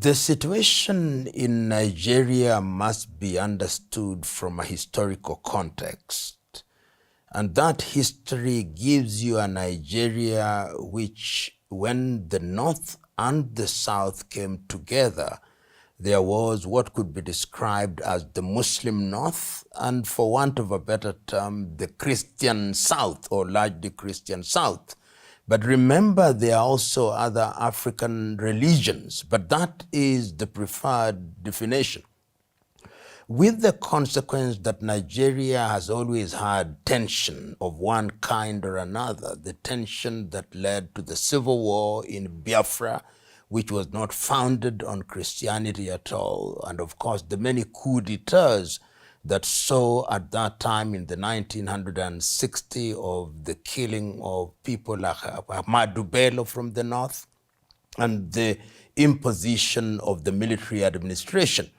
The situation in Nigeria must be understood from a historical context. And that history gives you a Nigeria which, when the North and the South came together, there was what could be described as the Muslim North, and for want of a better term, the Christian South, or largely Christian South. But remember, there are also other African religions, but that is the preferred definition. With the consequence that Nigeria has always had tension of one kind or another, the tension that led to the civil war in Biafra, which was not founded on Christianity at all, and of course the many coups d'etats that saw at that time in the 1960 of the killing of people like Ahmadu Bello from the north, and the imposition of the military administration.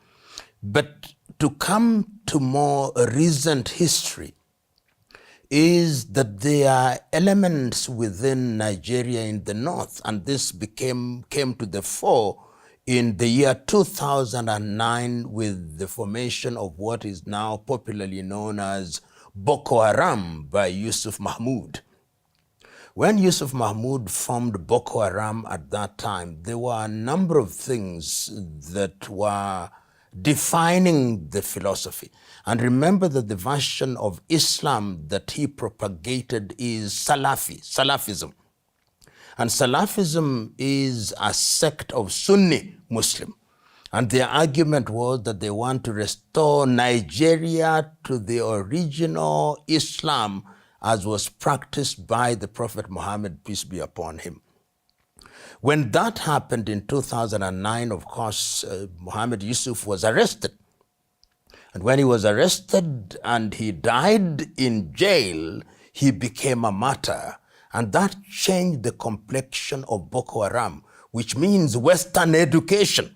But to come to more recent history is that there are elements within Nigeria in the north, and this came to the fore in the year 2009 with the formation of what is now popularly known as Boko Haram by Yusuf Mahmoud. When Yusuf Mahmoud formed Boko Haram at that time, there were a number of things that were defining the philosophy. And remember that the version of Islam that he propagated is Salafism. And Salafism is a sect of Sunni Muslim. And their argument was that they want to restore Nigeria to the original Islam as was practiced by the Prophet Muhammad, peace be upon him. When that happened in 2009, of course, Muhammad Yusuf was arrested. And when he was arrested and he died in jail, he became a martyr. And that changed the complexion of Boko Haram, which means Western education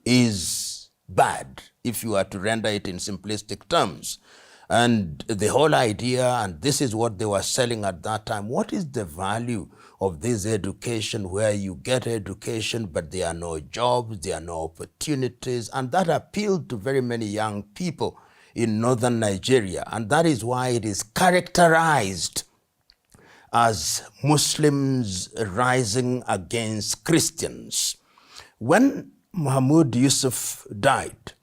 is bad, if you are to render it in simplistic terms. And the whole idea, and this is what they were selling at that time, what is the value of this education where you get education but there are no jobs, there are no opportunities? And that appealed to very many young people in northern Nigeria. And that is why it is characterized as Muslims rising against Christians. When Mahmoud Yusuf died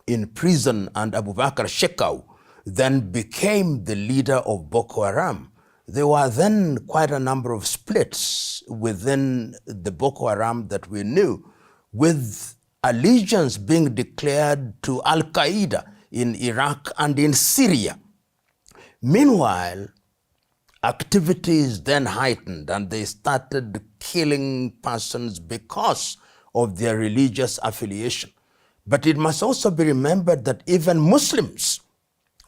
in prison and Abu Bakr Shekau then became the leader of Boko Haram, there were then quite a number of splits within the Boko Haram that we knew, with allegiance being declared to Al-Qaeda in Iraq and in Syria. Meanwhile, activities then heightened and they started killing persons because of their religious affiliation. But it must also be remembered that even Muslims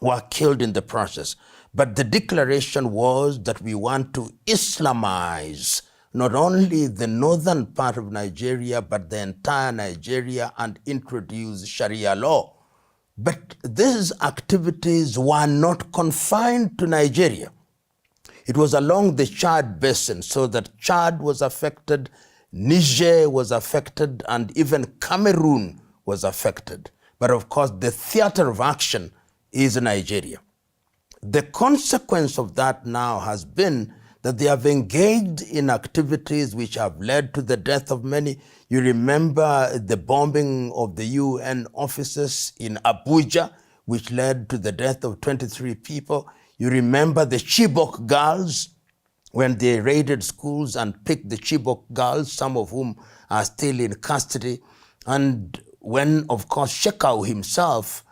were killed in the process. But the declaration was that we want to Islamize not only the northern part of Nigeria, but the entire Nigeria and introduce Sharia law. But these activities were not confined to Nigeria. It was along the Chad basin, so that Chad was affected, Niger was affected, and even Cameroon was affected. But of course, the theater of action is Nigeria. The consequence of that now has been that they have engaged in activities which have led to the death of many. You remember the bombing of the UN offices in Abuja, which led to the death of 23 people. You remember the Chibok girls, when they raided schools and picked the Chibok girls, some of whom are still in custody. And when, of course, Shekau himself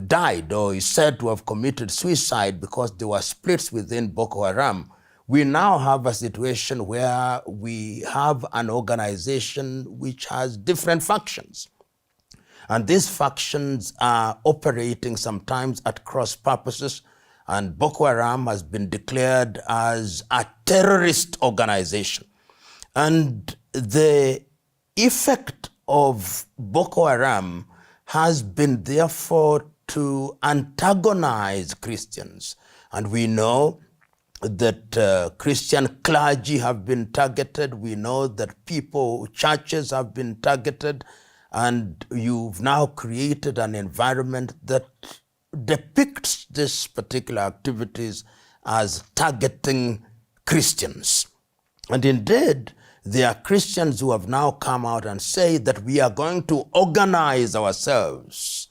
died, or is said to have committed suicide because there were splits within Boko Haram, we now have a situation where we have an organization which has different factions. And these factions are operating sometimes at cross purposes, and Boko Haram has been declared as a terrorist organization. And the effect of Boko Haram has been therefore to antagonize Christians. And we know that Christian clergy have been targeted. We know that churches have been targeted, and you've now created an environment that depicts these particular activities as targeting Christians. And indeed, there are Christians who have now come out and say that we are going to organize ourselves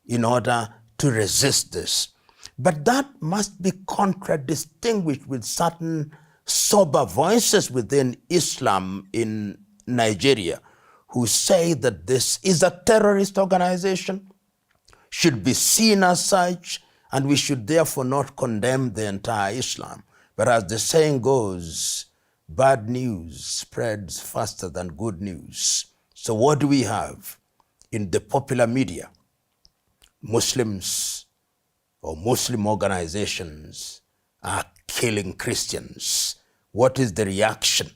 in order to resist this. But that must be contradistinguished with certain sober voices within Islam in Nigeria who say that this is a terrorist organization, should be seen as such, and we should therefore not condemn the entire Islam. But as the saying goes, bad news spreads faster than good news. So what do we have in the popular media? Muslims or Muslim organizations are killing Christians. What is the reaction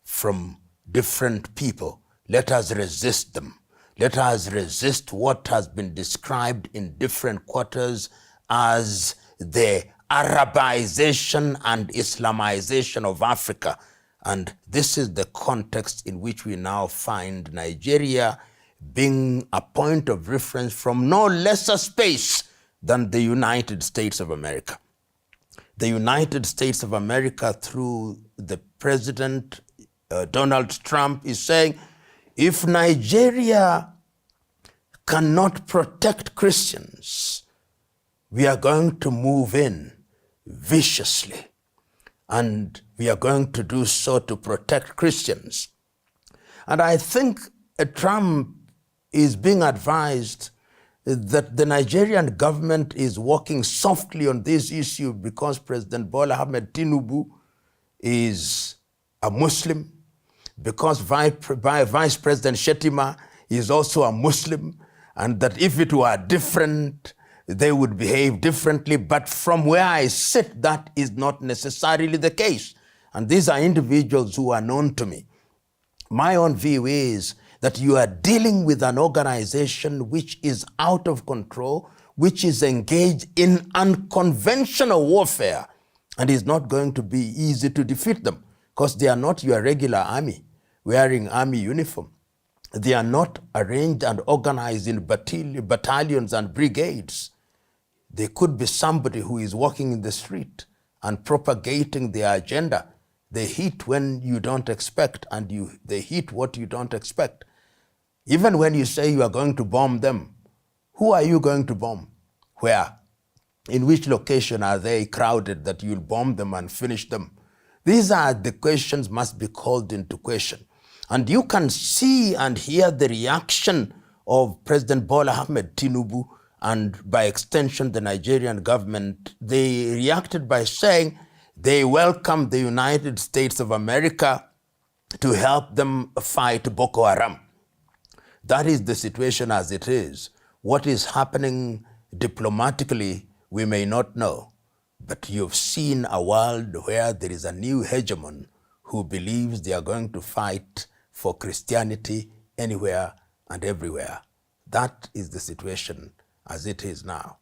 from different people? Let us resist them. Let us resist what has been described in different quarters as the Arabization and Islamization of Africa. And this is the context in which we now find Nigeria being a point of reference from no lesser space than the United States of America. The United States of America, through the President Donald Trump, is saying, if Nigeria cannot protect Christians, we are going to move in viciously, and we are going to do so to protect Christians. And I think Trump is being advised that the Nigerian government is working softly on this issue because President Bola Ahmed Tinubu is a Muslim, because Vice President Shetima is also a Muslim, and that if it were different, they would behave differently. But from where I sit, that is not necessarily the case. And these are individuals who are known to me. My own view is that you are dealing with an organization which is out of control, which is engaged in unconventional warfare, and is not going to be easy to defeat them, because they are not your regular army wearing army uniform. They are not arranged and organized in battalions and brigades. They could be somebody who is walking in the street and propagating their agenda. They hit when you don't expect, and they hit what you don't expect. Even when you say you are going to bomb them, who are you going to bomb? Where? In which location are they crowded that you'll bomb them and finish them? These are the questions must be called into question. And you can see and hear the reaction of President Bola Ahmed Tinubu, and by extension the Nigerian government. They reacted by saying they welcome the United States of America to help them fight Boko Haram. That is the situation as it is. What is happening diplomatically, we may not know. But you've seen a world where there is a new hegemon who believes they are going to fight for Christianity anywhere and everywhere. That is the situation as it is now.